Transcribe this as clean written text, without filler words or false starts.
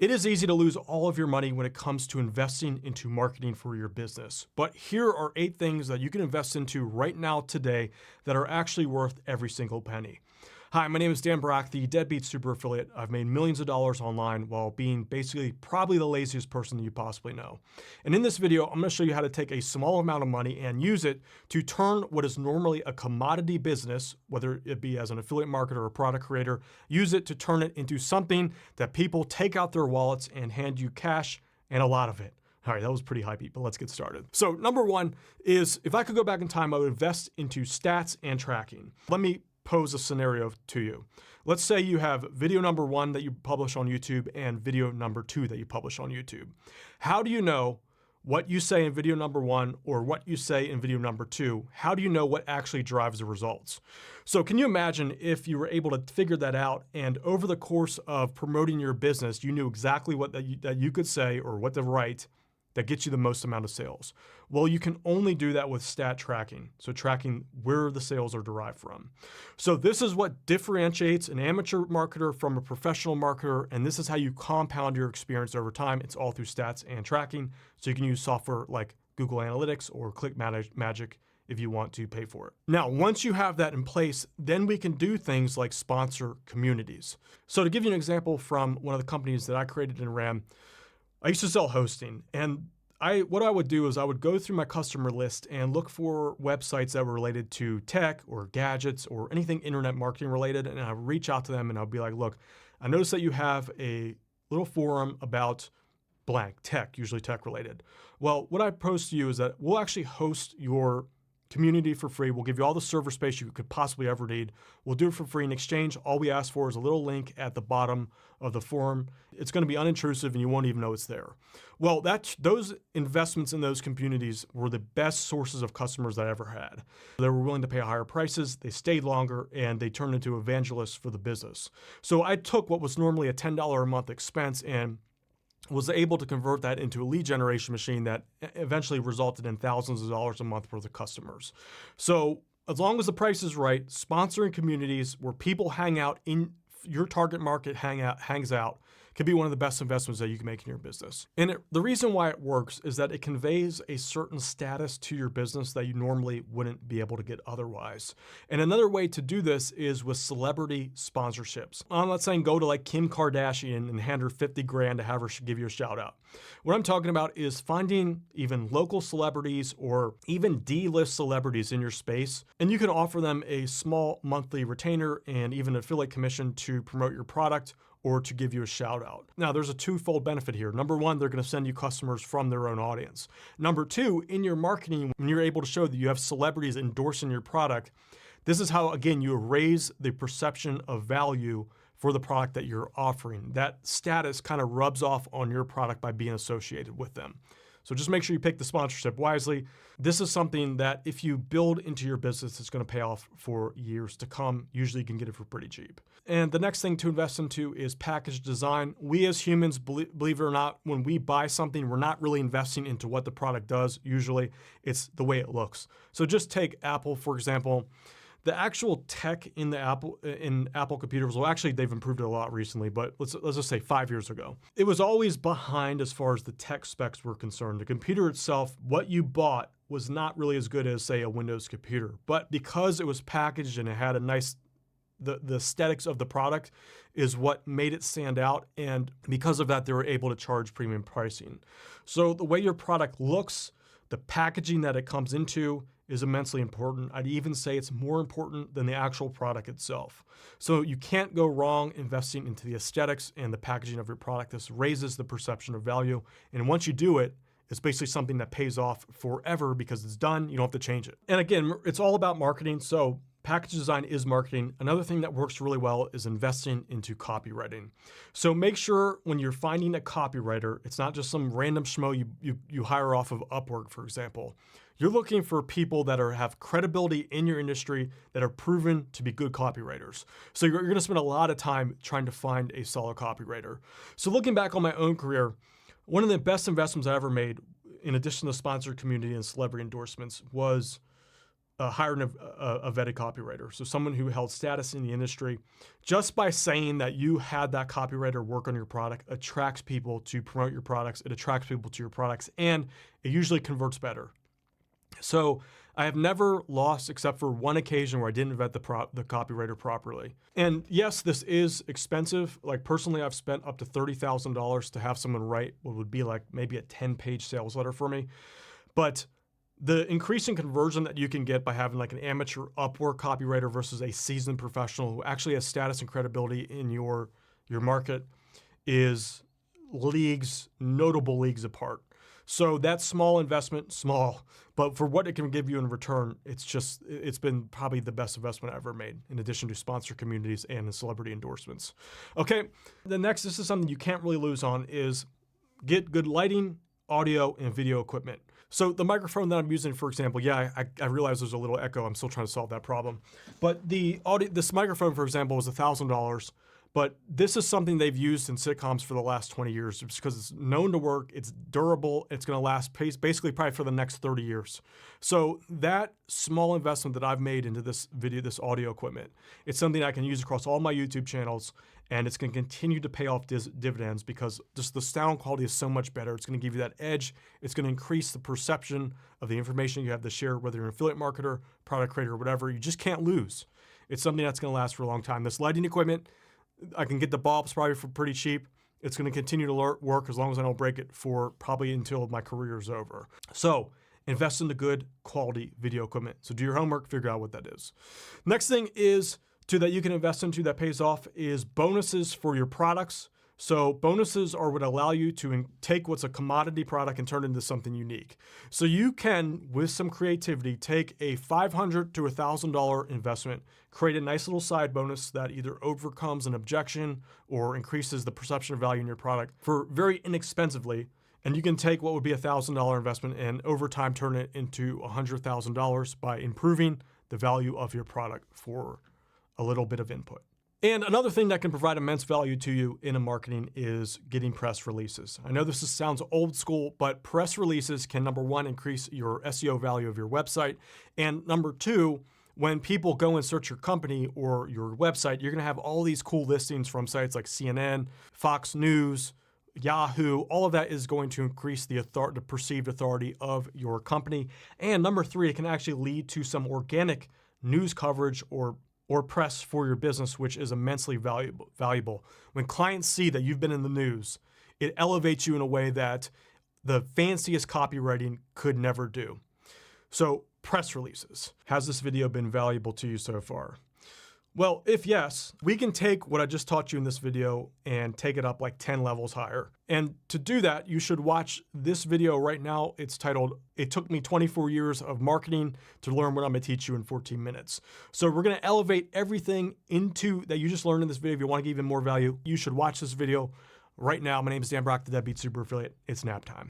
It is easy to lose all of your money when it comes to investing into marketing for your business. But here are 8 things that you can invest into right now today that are actually worth every single penny. Hi, my name is Dan Brock, the Deadbeat Super Affiliate. I've made millions of dollars online while being basically probably the laziest person you possibly know. And in this video, I'm going to show you how to take a small amount of money and use it to turn what is normally a commodity business, whether it be as an affiliate marketer or a product creator, use it to turn it into something that people take out their wallets and hand you cash, and a lot of it. All right, that was pretty hypey, but let's get started. So number one is, if I could go back in time, I would invest into stats and tracking. Let me pose a scenario to you. Let's say you have video number 1 that you publish on YouTube and video number 2 that you publish on YouTube. How do you know what you say in video number 1 or what you say in video number 2? How do you know what actually drives the results? So can you imagine if you were able to figure that out, and over the course of promoting your business, you knew exactly what that you could say or what to write that gets you the most amount of sales? Well, you can only do that with stat tracking. So tracking where the sales are derived from. So this is what differentiates an amateur marketer from a professional marketer. And this is how you compound your experience over time. It's all through stats and tracking. So you can use software like Google Analytics or ClickMagic if you want to pay for it. Now, once you have that in place, then we can do things like sponsor communities. So to give you an example from one of the companies that I created and ran, I used to sell hosting, and what I would do is I would go through my customer list and look for websites that were related to tech or gadgets or anything internet marketing related, and I would reach out to them and I'd be like, look, I noticed that you have a little forum about blank tech, usually tech related. Well, what I propose to you is that we'll actually host your community for free. We'll give you all the server space you could possibly ever need. We'll do it for free. In exchange, all we ask for is a little link at the bottom of the forum. It's going to be unintrusive and you won't even know it's there. Well, those investments in those communities were the best sources of customers that I ever had. They were willing to pay higher prices, they stayed longer, and they turned into evangelists for the business. So I took what was normally a $10 a month expense and was able to convert that into a lead generation machine that eventually resulted in thousands of dollars a month worth of customers. So as long as the price is right, sponsoring communities where people hang out in your target market hangs out can be one of the best investments that you can make in your business. And the reason why it works is that it conveys a certain status to your business that you normally wouldn't be able to get otherwise. And another way to do this is with celebrity sponsorships. I'm not saying go to like Kim Kardashian and hand her 50 grand to have her give you a shout out. What I'm talking about is finding even local celebrities or even D-list celebrities in your space, and you can offer them a small monthly retainer and even affiliate commission to promote your product or to give you a shout out. Now, there's a twofold benefit here. Number one, they're going to send you customers from their own audience. Number two, in your marketing, when you're able to show that you have celebrities endorsing your product, this is how, again, you raise the perception of value for the product that you're offering. That status kind of rubs off on your product by being associated with them. So just make sure you pick the sponsorship wisely. This is something that if you build into your business, it's going to pay off for years to come. Usually you can get it for pretty cheap. And the next thing to invest into is package design. We as humans, believe it or not, when we buy something, we're not really investing into what the product does. Usually it's the way it looks. So just take Apple, for example. The actual tech in Apple computers, well, actually they've improved it a lot recently, but let's just say 5 years ago, it was always behind as far as the tech specs were concerned. The computer itself, what you bought, was not really as good as, say, a Windows computer, but because it was packaged and it had a nice, the aesthetics of the product is what made it stand out, and because of that, they were able to charge premium pricing. So the way your product looks, the packaging that it comes into, is immensely important. I'd even say it's more important than the actual product itself. So you can't go wrong investing into the aesthetics and the packaging of your product. This raises the perception of value. And once you do it, it's basically something that pays off forever because it's done. You don't have to change it. And again, it's all about marketing. So package design is marketing. Another thing that works really well is investing into copywriting. So make sure when you're finding a copywriter, it's not just some random schmo you hire off of Upwork, for example. You're looking for people that have credibility in your industry, that are proven to be good copywriters. So you're going to spend a lot of time trying to find a solid copywriter. So looking back on my own career, one of the best investments I ever made, in addition to sponsored community and celebrity endorsements, was hiring a vetted copywriter. So someone who held status in the industry. Just by saying that you had that copywriter work on your product attracts people to promote your products. It attracts people to your products, and it usually converts better. So I have never lost, except for one occasion where I didn't vet the copywriter properly. And yes, this is expensive. Like personally, I've spent up to $30,000 to have someone write what would be like maybe a 10-page sales letter for me. But the increasing conversion that you can get by having like an amateur Upwork copywriter versus a seasoned professional who actually has status and credibility in your market is notable leagues apart. So that small investment, but for what it can give you in return, it's been probably the best investment I've ever made, in addition to sponsor communities and the celebrity endorsements. Okay, this is something you can't really lose on, is get good lighting, audio, and video equipment. So the microphone that I'm using, for example, I realize there's a little echo. I'm still trying to solve that problem. But this microphone, for example, was $1,000. But this is something they've used in sitcoms for the last 20 years just because it's known to work, it's durable, it's going to last basically probably for the next 30 years. So that small investment that I've made into this audio equipment, it's something I can use across all my YouTube channels, and it's going to continue to pay off dividends because just the sound quality is so much better. It's going to give you that edge. It's going to increase the perception of the information you have to share, whether you're an affiliate marketer, product creator, or whatever. You just can't lose. It's something that's going to last for a long time. This lighting equipment, I can get the bulbs probably for pretty cheap. It's going to continue to work as long as I don't break it for probably until my career is over. So invest in the good quality video equipment. So do your homework, figure out what that is. Next thing that you can invest into that pays off is bonuses for your products. So bonuses are what allow you to take what's a commodity product and turn it into something unique. So you can, with some creativity, take a $500 to $1,000 investment, create a nice little side bonus that either overcomes an objection or increases the perception of value in your product for very inexpensively. And you can take what would be a $1,000 investment and over time turn it into $100,000 by improving the value of your product for a little bit of input. And another thing that can provide immense value to you in a marketing is getting press releases. I know this sounds old school, but press releases can, number one, increase your SEO value of your website. And number two, when people go and search your company or your website, you're going to have all these cool listings from sites like CNN, Fox News, Yahoo. All of that is going to increase the perceived authority of your company. And number three, it can actually lead to some organic news coverage or press for your business, which is immensely valuable. When clients see that you've been in the news, it elevates you in a way that the fanciest copywriting could never do. So press releases. Has this video been valuable to you so far? Well, if yes, we can take what I just taught you in this video and take it up like 10 levels higher. And to do that, you should watch this video right now. It's titled, "It Took Me 24 Years of Marketing to Learn What I'm Gonna Teach You in 14 Minutes." So we're gonna elevate everything into that you just learned in this video. If you wanna get even more value, you should watch this video right now. My name is Dan Brock, the Deadbeat Super Affiliate. It's nap time.